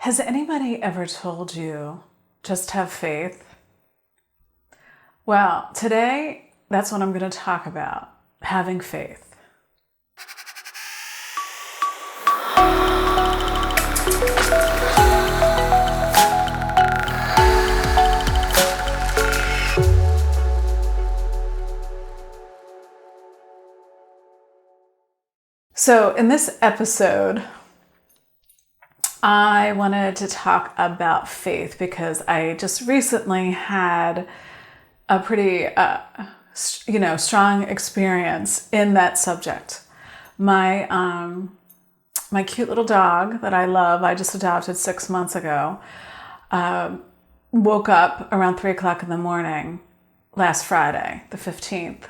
Has anybody ever told you, just have faith? Well, today, that's what I'm going to talk about, having faith. So in this episode, I wanted to talk about faith because I just recently had a pretty, strong experience in that subject. My cute little dog that I love, I just adopted 6 months ago, woke up around 3 o'clock in the morning last Friday, the 15th,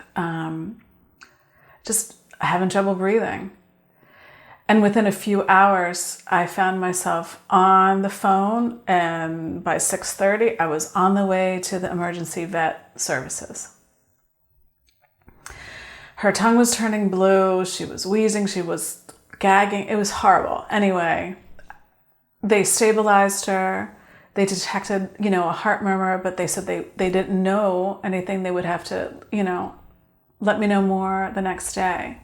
just having trouble breathing. And within a few hours, I found myself on the phone, and by 6:30, I was on the way to the emergency vet services. Her tongue was turning blue, she was wheezing, she was gagging, it was horrible. Anyway, they stabilized her, they detected, a heart murmur, but they said they didn't know anything, they would have to, let me know more the next day.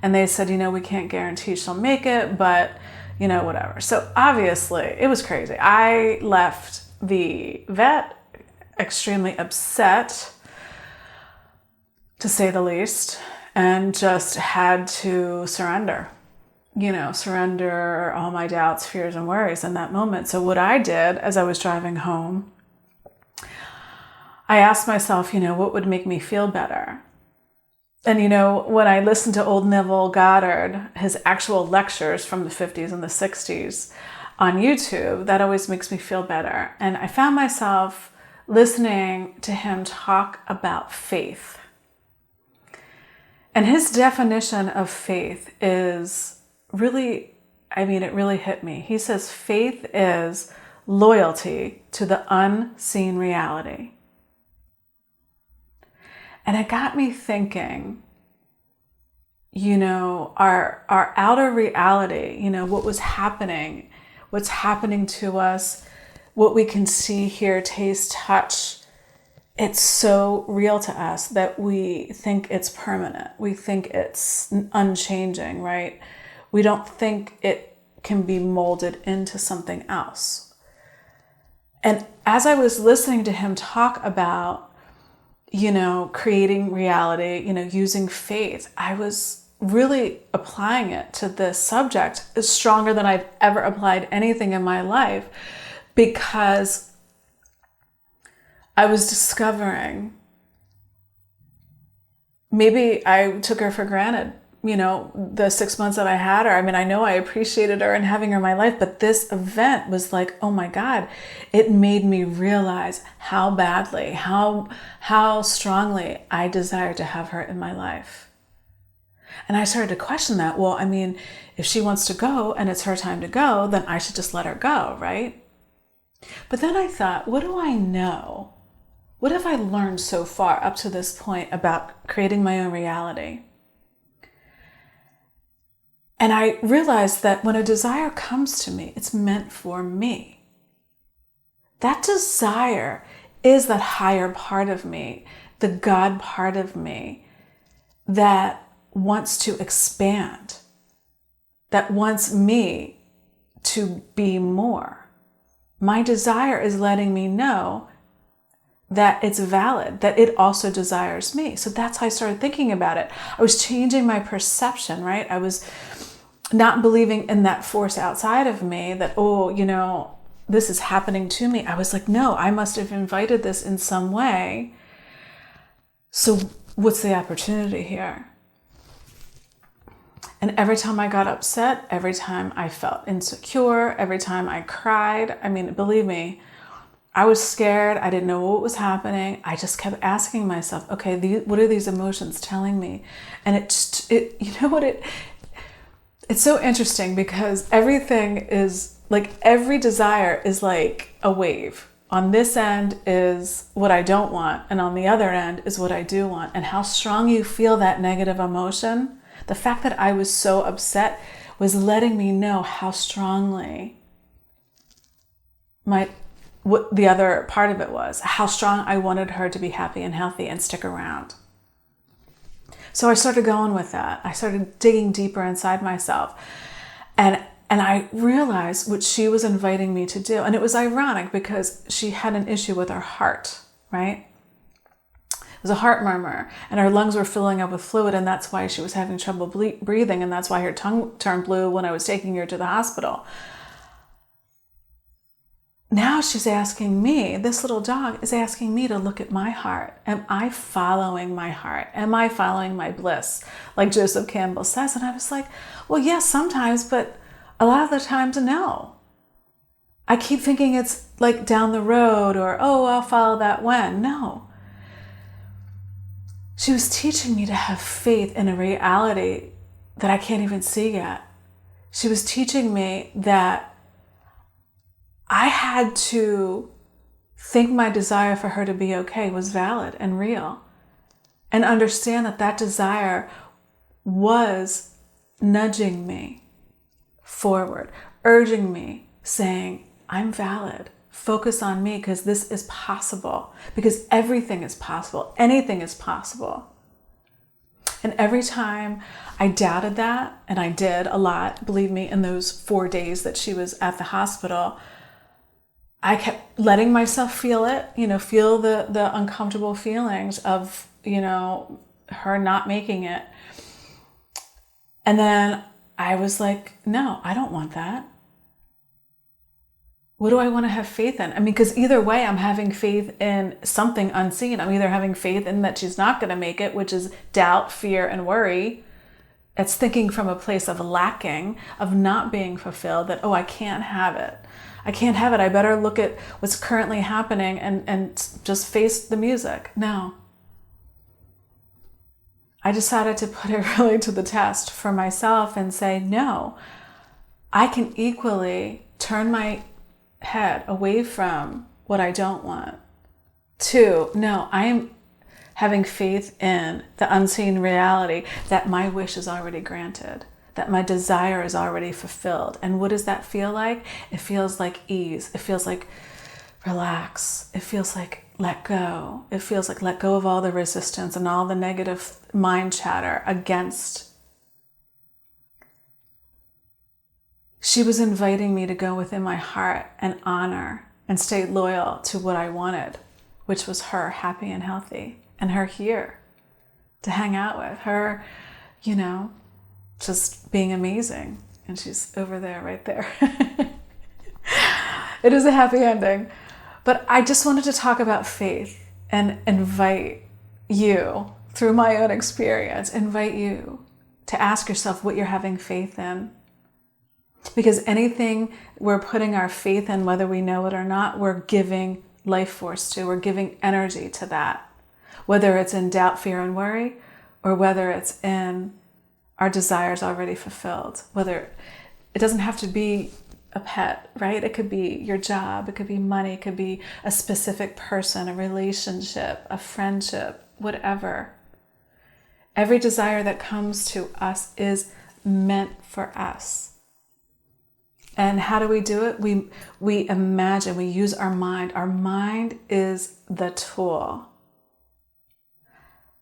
And they said, we can't guarantee she'll make it, but, whatever. So obviously, it was crazy. I left the vet extremely upset, to say the least, and just had to surrender all my doubts, fears, and worries in that moment. So what I did as I was driving home, I asked myself, what would make me feel better? And when I listened to old Neville Goddard, his actual lectures from the 50s and the 60s on YouTube, that always makes me feel better. And I found myself listening to him talk about faith. And his definition of faith is really, it really hit me. He says faith is loyalty to the unseen reality. And it got me thinking, our outer reality, what's happening to us, what we can see, hear, taste, touch, it's so real to us that we think it's permanent. We think it's unchanging, right? We don't think it can be molded into something else. And as I was listening to him talk about creating reality, using faith, I was really applying it to this subject is stronger than I've ever applied anything in my life, because I was discovering maybe I took her for granted, the 6 months that I had her. I know I appreciated her and having her in my life, but this event was like, oh my God, it made me realize how badly, how strongly I desired to have her in my life. And I started to question that. Well, if she wants to go and it's her time to go, then I should just let her go, right? But then I thought, what do I know? What have I learned so far up to this point about creating my own reality? And I realized that when a desire comes to me, it's meant for me. That desire is that higher part of me, the God part of me that wants to expand, that wants me to be more. My desire is letting me know that it's valid, that it also desires me. So that's how I started thinking about it. I was changing my perception, right? I was not believing in that force outside of me that, this is happening to me. I was like, no, I must have invited this in some way. So what's the opportunity here? And every time I got upset, every time I felt insecure, every time I cried, believe me, I was scared. I didn't know what was happening. I just kept asking myself, okay, what are these emotions telling me? And it's so interesting because everything is like, every desire is like a wave. On this end is what I don't want, and on the other end is what I do want. And how strong you feel that negative emotion, the fact that I was so upset was letting me know how strongly what the other part of it was, how strong I wanted her to be happy and healthy and stick around. So I started going with that. I started digging deeper inside myself. And I realized what she was inviting me to do. And it was ironic because she had an issue with her heart, right? It was a heart murmur, and her lungs were filling up with fluid, and that's why she was having trouble breathing, and that's why her tongue turned blue when I was taking her to the hospital. Now she's asking me, this little dog is asking me to look at my heart. Am I following my heart? Am I following my bliss? Like Joseph Campbell says. And I was like, well, yes, sometimes, but a lot of the times, no. I keep thinking it's like down the road, or, oh, I'll follow that when. No. She was teaching me to have faith in a reality that I can't even see yet. She was teaching me that I had to think my desire for her to be okay was valid and real, and understand that that desire was nudging me forward, urging me, saying, I'm valid. Focus on me, because this is possible, because everything is possible. Anything is possible. And every time I doubted that, and I did a lot, believe me, in those 4 days that she was at the hospital, I kept letting myself feel it, feel the uncomfortable feelings of, her not making it. And then I was like, no, I don't want that. What do I want to have faith in? Because either way, I'm having faith in something unseen. I'm either having faith in that she's not going to make it, which is doubt, fear, and worry. It's thinking from a place of lacking, of not being fulfilled, that, oh, I can't have it. I can't have it. I better look at what's currently happening and just face the music. No. I decided to put it really to the test for myself and say, no, I can equally turn my head away from what I don't want to, no, I am having faith in the unseen reality that my wish is already granted, that my desire is already fulfilled. And what does that feel like? It feels like ease. It feels like relax. It feels like let go. It feels like let go of all the resistance and all the negative mind chatter against. She was inviting me to go within my heart and honor and stay loyal to what I wanted, which was her happy and healthy, and her here to hang out with her, just being amazing. And she's over there, right there. It is a happy ending. But I just wanted to talk about faith and invite you, through my own experience, invite you to ask yourself what you're having faith in. Because anything we're putting our faith in, whether we know it or not, we're giving life force to, we're giving energy to that. Whether it's in doubt, fear, and worry, or whether it's in our desires already fulfilled. Whether it doesn't have to be a pet, right? It could be your job, it could be money, it could be a specific person, a relationship, a friendship, whatever. Every desire that comes to us is meant for us. And how do we do it? We imagine, we use our mind. Our mind is the tool.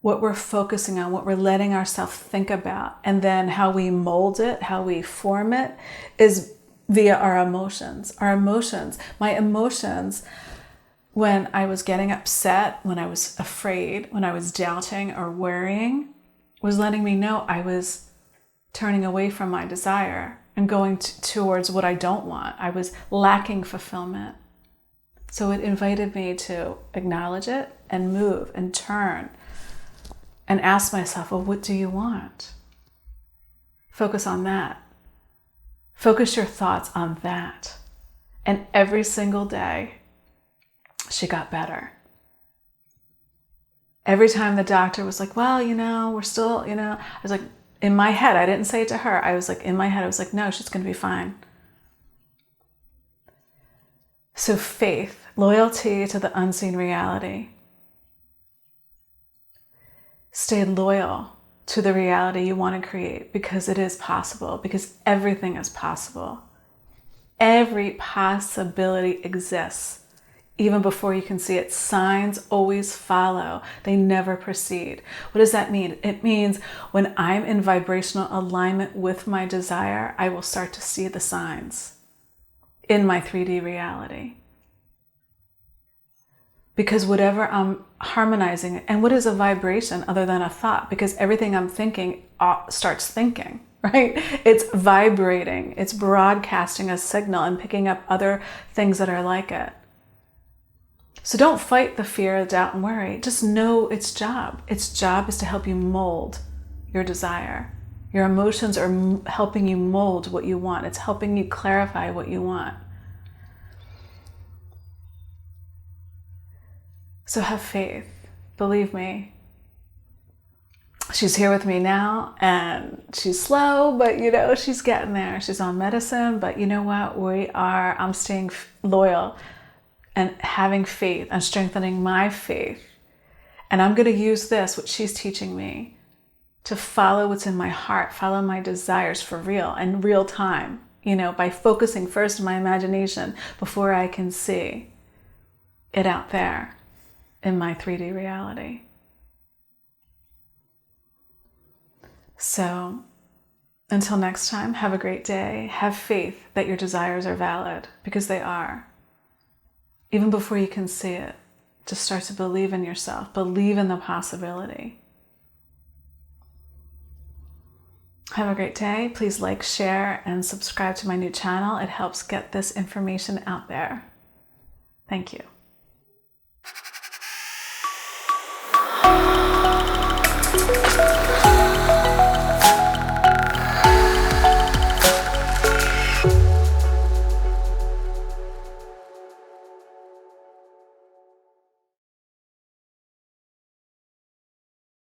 What we're focusing on, what we're letting ourselves think about, and then how we mold it, how we form it, is via our emotions. Our emotions, my emotions, when I was getting upset, when I was afraid, when I was doubting or worrying, was letting me know I was turning away from my desire and going towards what I don't want. I was lacking fulfillment. So it invited me to acknowledge it and move and turn and ask myself, well, what do you want? Focus on that. Focus your thoughts on that. And every single day, she got better. Every time the doctor was like, well, we're still, I was like, in my head, I didn't say it to her. I was like, in my head, I was like, no, she's going to be fine. So faith, loyalty to the unseen reality. Stay loyal to the reality you want to create, because it is possible, because everything is possible. Every possibility exists. Even before you can see it, signs always follow. They never precede. What does that mean? It means when I'm in vibrational alignment with my desire, I will start to see the signs in my 3D reality. Because whatever I'm harmonizing, and what is a vibration other than a thought? Because everything I'm thinking starts thinking, right? It's vibrating. It's broadcasting a signal and picking up other things that are like it. So don't fight the fear, doubt, and worry. Just know its job. Its job is to help you mold your desire. Your emotions are helping you mold what you want. It's helping you clarify what you want. So have faith. Believe me. She's here with me now, and she's slow, but she's getting there. She's on medicine, but you know what? I'm staying loyal and having faith and strengthening my faith. And I'm going to use this, what she's teaching me, to follow what's in my heart, follow my desires for real and real time, by focusing first on my imagination before I can see it out there in my 3D reality. So until next time, have a great day. Have faith that your desires are valid, because they are. Even before you can see it, just start to believe in yourself. Believe in the possibility. Have a great day. Please like, share, and subscribe to my new channel. It helps get this information out there. Thank you.